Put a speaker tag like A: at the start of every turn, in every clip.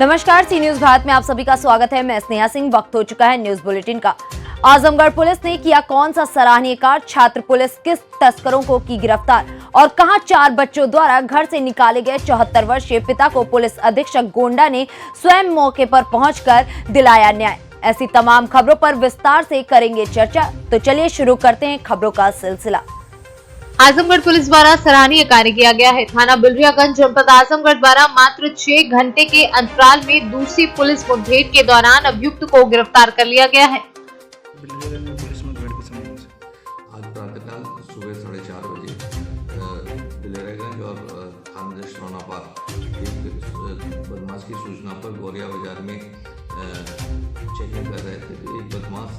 A: नमस्कार, सी न्यूज भारत में आप सभी का स्वागत है। मैं स्नेहा सिंह। वक्त हो चुका है न्यूज बुलेटिन का। आजमगढ़ पुलिस ने किया कौन सा सराहनीय कार्य? छात्र पुलिस किस तस्करों को की गिरफ्तार और कहां 4 बच्चों द्वारा घर से निकाले गए 74 वर्षीय पिता को पुलिस अधीक्षक गोंडा ने स्वयं मौके पर पहुंचकर दिलाया न्याय। ऐसी तमाम खबरों पर विस्तार से करेंगे चर्चा। तो चलिए शुरू करते हैं खबरों का सिलसिला।
B: आजमगढ़ पुलिस द्वारा सराहनीय कार्य किया गया है। थाना बिलरियागंज जनपद आजमगढ़ द्वारा मात्र 6 घंटे के अंतराल में दूसरी पुलिस मुठभेड़ के दौरान अभियुक्त को गिरफ्तार कर लिया गया है।
C: आज प्रातःकाल सुबह 4:30 बजे बिलरियागंज और थाना सोनापार एक बदमाश की सूचना पर गौरिया बाजार में चेकिंग कर रहे थे तो एक बदमाश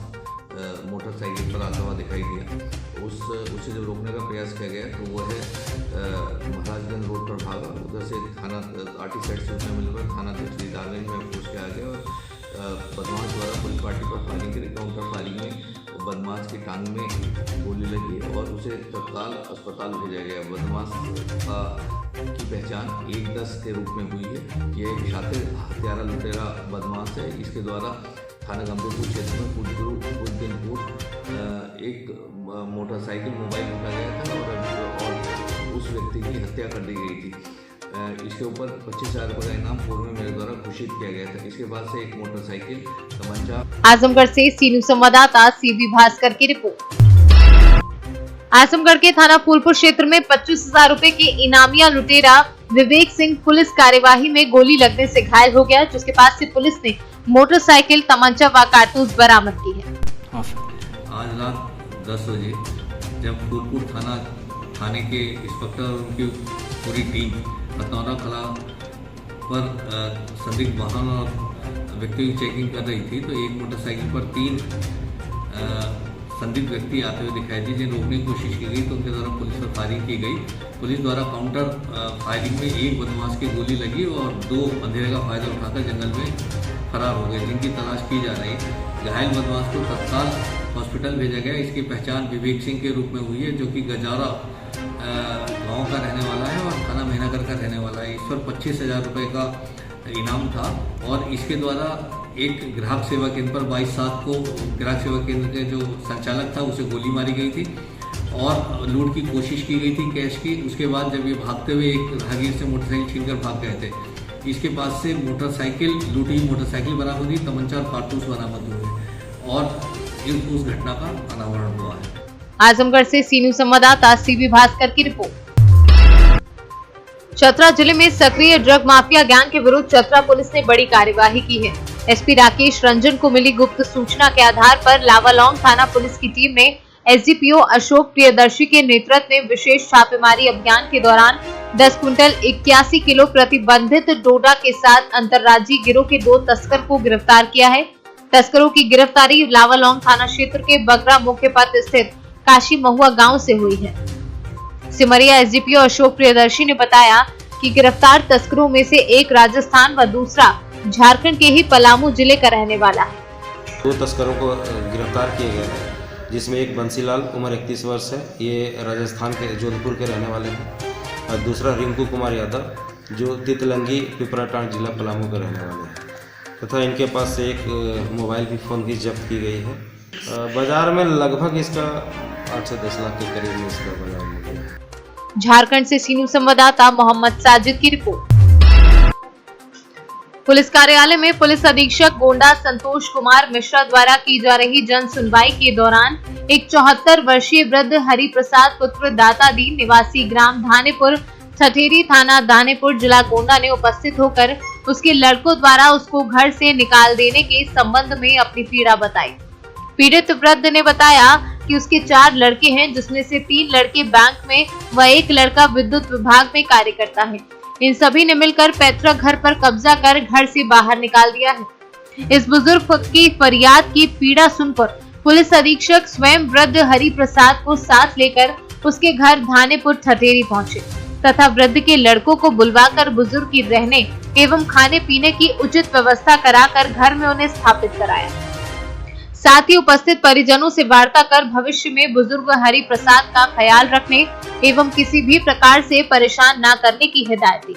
C: मोटरसाइकिल पर आता हुआ दिखाई दिया। उसे जब रोकने का प्रयास किया गया तो वो है महाराजगंज रोड पर भागा। उधर से थाना आरटी साइड सूचना मिलने पर थाना दारगंज में पूछ के आ गया और बदमाश द्वारा पुलिस पार्टी पर फायरिंग करी। काउंटर फायरिंग में बदमाश की टांग में गोली लगी और उसे तत्काल अस्पताल भेजा गया। बदमाश की पहचान 110 के रूप में हुई है। यह एक शातिर हत्यारा लुटेरा बदमाश है। इसके द्वारा थाना गंभीरपुर क्षेत्र में कुछ दिन पूर्व एक मोटरसाइकिल मोबाइल लूटा गया था और उस व्यक्ति की हत्या कर दी गई थी। इसके ऊपर 25,000 रुपये का इनाम पूर्व में मेरे द्वारा घोषित किया गया था। इसके बाद से एक मोटरसाइकिल तमंचा।
B: आजमगढ़ से सी न्यूज संवाददाता सीबी भास्कर की रिपोर्ट। आजमगढ़ के थाना फूलपुर क्षेत्र में 25,000 रुपए के इनामिया लुटेरा विवेक सिंह पुलिस कार्यवाही में गोली लगने से घायल हो गया, जिसके पास से पुलिस ने मोटरसाइकिल, तमंचा व कारतूस बरामद की है।
C: आज रात 10 बजे जब फूलपुर थाने के इंस्पेक्टर और उनकी पूरी टीम हथौड़ा कला पर संदिग्ध वाहन और व्यक्तियों की चेकिंग कर रही थी तो एक मोटरसाइकिल पर 3 संदिग्ध व्यक्ति आते हुए दिखाई दिए, जिन्हें रोकने की कोशिश की गई तो उनके द्वारा पुलिस पर फायरिंग की गई। पुलिस द्वारा काउंटर फायरिंग में एक बदमाश की गोली लगी और 2 अंधेरे का फायदा उठाकर जंगल में फरार हो गए, जिनकी तलाश की जा रही। घायल बदमाश को तत्काल हॉस्पिटल भेजा गया। इसकी पहचान विवेक सिंह के रूप में हुई है, जो कि गजारा गांव का रहने वाला है और थाना महीनागर का रहने वाला है। इस पर 25,000 रुपये का इनाम था और इसके द्वारा एक ग्राहक सेवा केंद्र पर 22/7 को ग्राहक सेवा केंद्र के जो संचालक था उसे गोली मारी गई थी और लूट की कोशिश की गई थी कैश की। उसके बाद जब ये भागते हुए एक राहगीर से मोटरसाइकिल छीनकर भाग गए थे, इसके पास से मोटरसाइकिल लूटी मोटरसाइकिल बरामद हुई, तमंचा और कारतूस बरामद हुए और उस घटना का अनावरण हुआ है।
B: आजमगढ़ से सी न्यूज संवाददाता सीबी भास्कर की रिपोर्ट। चतरा जिले में सक्रिय ड्रग माफिया गैंग के विरुद्ध चतरा पुलिस ने बड़ी कार्यवाही की है। एसपी राकेश रंजन को मिली गुप्त सूचना के आधार पर लावालौंग थाना पुलिस की टीम ने एसडीपीओ अशोक प्रियदर्शी के नेतृत्व में विशेष छापेमारी अभियान के दौरान 10 क्विंटल 81 किलो प्रतिबंधित डोडा के साथ अंतर्राज्यीय गिरोह के 2 तस्कर को गिरफ्तार किया है। तस्करों की गिरफ्तारी लावालौंग थाना क्षेत्र के बगरा मुख्य पथ स्थित काशी महुआ गांव से हुई है। सिमरिया एसडीपीओ अशोक प्रियदर्शी ने बताया कि गिरफ्तार तस्करों में से एक राजस्थान व दूसरा झारखंड के ही पलामू जिले का रहने वाला है।
D: 2 तस्करों को गिरफ्तार किए गए हैं, जिसमें एक बंसीलाल उम्र 31 वर्ष है, ये राजस्थान के जोधपुर के रहने वाले हैं, और दूसरा रिंकू कुमार यादव जो तितलंगी पिपराटांड जिला पलामू के रहने वाले हैं, तथा इनके पास से एक मोबाइल भी फ़ोन भी जब्त की गई है। बाजार में लगभग इसका 8 से 10 लाख के करीब में इसका बाजार में गया।
B: झारखंड से सी न्यूज संवाददाता मोहम्मद साजिद की रिपोर्ट। पुलिस कार्यालय में पुलिस अधीक्षक गोंडा संतोष कुमार मिश्रा द्वारा की जा रही जन सुनवाई के दौरान एक 74 वर्षीय वृद्ध हरि प्रसाद पुत्र दाता दीन निवासी ग्राम धानेपुर ठठेरी थाना धानेपुर जिला गोंडा ने उपस्थित होकर उसके लड़कों द्वारा उसको घर से निकाल देने के संबंध में अपनी पीड़ा बताई। पीड़ित वृद्ध ने बताया कि उसके 4 लड़के हैं, जिसमें से 3 लड़के बैंक में व 1 लड़का विद्युत विभाग में कार्य करता है। इन सभी ने मिलकर पैतृक घर पर कब्जा कर घर से बाहर निकाल दिया है। इस बुजुर्ग की फरियाद की पीड़ा सुनकर पुलिस अधीक्षक स्वयं वृद्ध हरि प्रसाद को साथ लेकर उसके घर धानेपुर ठठेरी पहुंचे तथा वृद्ध के लड़कों को बुलवाकर बुजुर्ग की रहने एवं खाने पीने की उचित व्यवस्था कराकर घर में उन्हें स्थापित कराया। साथ ही उपस्थित परिजनों से वार्ता कर भविष्य में बुजुर्ग हरि प्रसाद का ख्याल रखने एवं किसी भी प्रकार से परेशान न करने की हिदायत दी,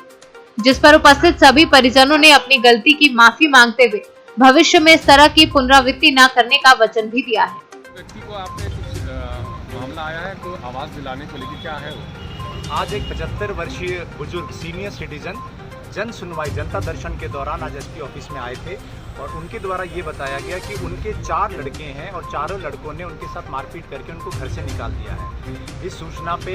B: जिस पर उपस्थित सभी परिजनों ने अपनी गलती की माफी मांगते हुए भविष्य में इस तरह की पुनरावृत्ति न करने का वचन भी दिया है।
E: व्यक्ति को आपने कुछ मामला आया है तो आवाज दिलाने को लेकर क्या है वो?
F: आज एक 75 वर्षीय बुजुर्ग सीनियर सिटीजन जन सुनवाई जनता दर्शन के दौरान आज एसपी ऑफिस में आए थे और उनके द्वारा ये बताया गया कि उनके 4 लड़के हैं और चारों लड़कों ने उनके साथ मारपीट करके उनको घर से निकाल दिया है। इस सूचना पे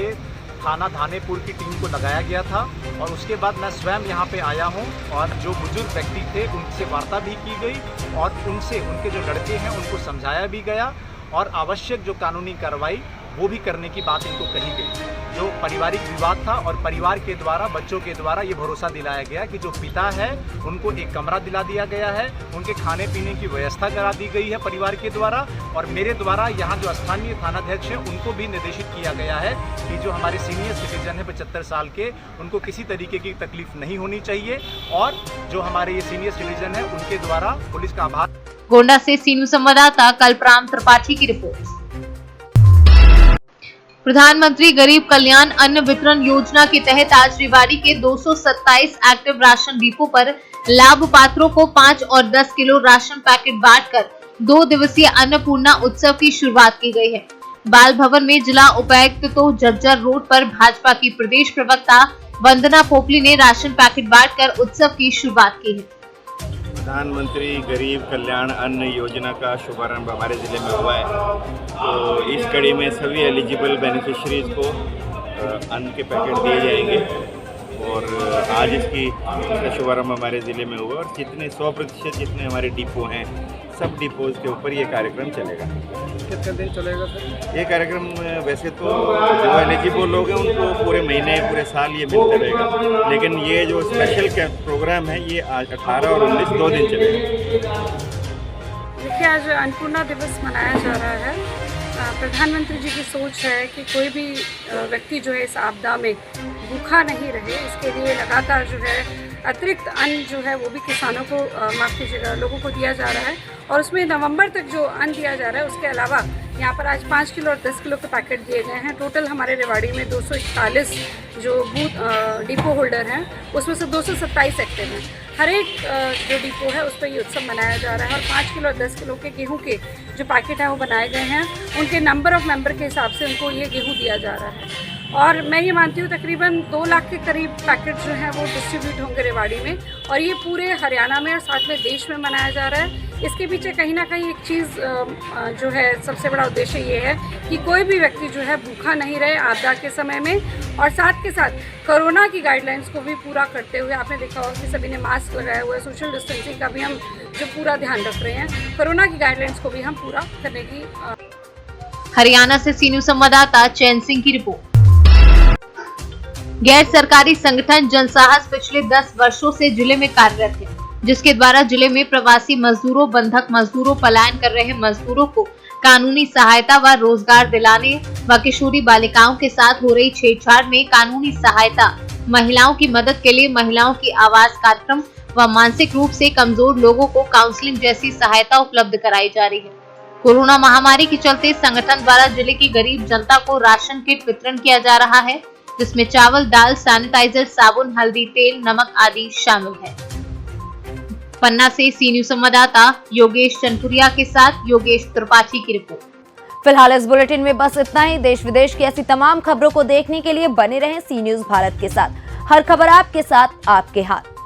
F: थाना धानेपुर की टीम को लगाया गया था और उसके बाद मैं स्वयं यहाँ पे आया हूँ और जो बुजुर्ग व्यक्ति थे उनसे वार्ता भी की गई और उनसे उनके जो लड़के हैं उनको समझाया भी गया और आवश्यक जो कानूनी कार्रवाई वो भी करने की बात इनको कही गई। जो पारिवारिक विवाद था और परिवार के द्वारा बच्चों के द्वारा ये भरोसा दिलाया गया कि जो पिता है उनको एक कमरा दिला दिया गया है, उनके खाने पीने की व्यवस्था करा दी गई है परिवार के द्वारा और मेरे द्वारा यहाँ जो स्थानीय थानाध्यक्ष है उनको भी निर्देशित किया गया है कि जो हमारे सीनियर सिटीजन है 75 साल के, उनको किसी तरीके की तकलीफ नहीं होनी चाहिए और जो हमारे ये सीनियर सिटीजन है उनके द्वारा पुलिस का आभार।
B: गोंडा से सीनू संवाददाता कल्पराम त्रिपाठी की रिपोर्ट। प्रधानमंत्री गरीब कल्याण अन्न वितरण योजना के तहत आज रेवाड़ी के 227 एक्टिव राशन डिपो पर लाभ पात्रों को 5 और 10 किलो राशन पैकेट बांटकर 2 दिवसीय अन्नपूर्णा उत्सव की शुरुआत की गई है। बाल भवन में जिला उपायुक्त तो जज्जर रोड पर भाजपा की प्रदेश प्रवक्ता वंदना पोपली ने राशन पैकेट बांटकर उत्सव की शुरुआत की है।
G: प्रधानमंत्री गरीब कल्याण अन्न योजना का शुभारंभ हमारे ज़िले में हुआ है, तो इस कड़ी में सभी एलिजिबल बेनिफिशरीज को अन्न के पैकेट दिए जाएंगे और आज इसका शुभारंभ हमारे ज़िले में हुआ और जितने 100% जितने हमारे डिपो हैं सब डिपोज के ऊपर ये कार्यक्रम चलेगा।
E: कितने दिन चलेगा सर?
G: ये कार्यक्रम वैसे तो जो एलिजिबल लोग हैं उनको पूरे महीने पूरे साल ये मिलता रहेगा, लेकिन ये जो स्पेशल प्रोग्राम है ये आज 18 और 19 2 दिन चलेगा।
H: देखिए, आज अन्नपूर्णा दिवस मनाया जा रहा है। प्रधानमंत्री जी की सोच है कि कोई भी व्यक्ति जो है इस आपदा में भूखा नहीं रहे, इसके लिए लगातार जो है अतिरिक्त अन्न जो है वो भी किसानों को माफ़ कीजिएगा लोगों को दिया जा रहा है और उसमें नवंबर तक जो अन्न दिया जा रहा है उसके अलावा यहाँ पर आज 5 किलो और 10 किलो के पैकेट दिए गए हैं। टोटल हमारे रेवाड़ी में 241 जो बूथ डिपो होल्डर हैं उसमें से 227 एक्टिव हैं। हर एक जो डिपो है उस पर ये उत्सव मनाया जा रहा है और 5 किलो और 10 किलो के गेहूं के जो पैकेट हैं वो बनाए गए हैं। उनके नंबर ऑफ़ मेंबर के हिसाब से उनको ये गेहूं दिया जा रहा है और मैं ये मानती हूँ तकरीबन 2 लाख के करीब पैकेट जो हैं वो डिस्ट्रीब्यूट होंगे रेवाड़ी में और ये पूरे हरियाणा में और साथ में देश में मनाया जा रहा है। इसके पीछे कहीं ना कहीं एक चीज़ जो है सबसे बड़ा उद्देश्य ये है कि कोई भी व्यक्ति जो है भूखा नहीं रहे आपदा के समय में और साथ के साथ कोरोना की गाइडलाइंस को भी पूरा करते हुए आपने देखा होगा कि सभी ने मास्क लगाया हुआ है, सोशल डिस्टेंसिंग का भी हम जो पूरा ध्यान रख रहे हैं, कोरोना की गाइडलाइंस को भी हम पूरा करने की।
B: हरियाणा से सीनू संवाददाता चैन सिंह की रिपोर्ट। गैर सरकारी संगठन जनसाहस पिछले 10 वर्षों से जिले में कार्यरत है, जिसके द्वारा जिले में प्रवासी मजदूरों, बंधक मजदूरों, पलायन कर रहे मजदूरों को कानूनी सहायता व रोजगार दिलाने व किशोरी बालिकाओं के साथ हो रही छेड़छाड़ में कानूनी सहायता, महिलाओं की मदद के लिए महिलाओं की आवाज कार्यक्रम व मानसिक रूप से कमजोर लोगों को काउंसलिंग जैसी सहायता उपलब्ध कराई जा रही है। कोरोना महामारी के चलते संगठन द्वारा जिले की गरीब जनता को राशन किट वितरण किया जा रहा है, जिसमें चावल, दाल, सैनिटाइजर, साबुन, हल्दी, तेल, नमक आदि शामिल है। पन्ना से सीनियर संवाददाता योगेश चनपुरिया के साथ योगेश त्रिपाठी की रिपोर्ट।
A: फिलहाल इस बुलेटिन में बस इतना ही। देश विदेश की ऐसी तमाम खबरों को देखने के लिए बने रहें सी न्यूज़ भारत के साथ। हर खबर आपके साथ, आपके हाथ।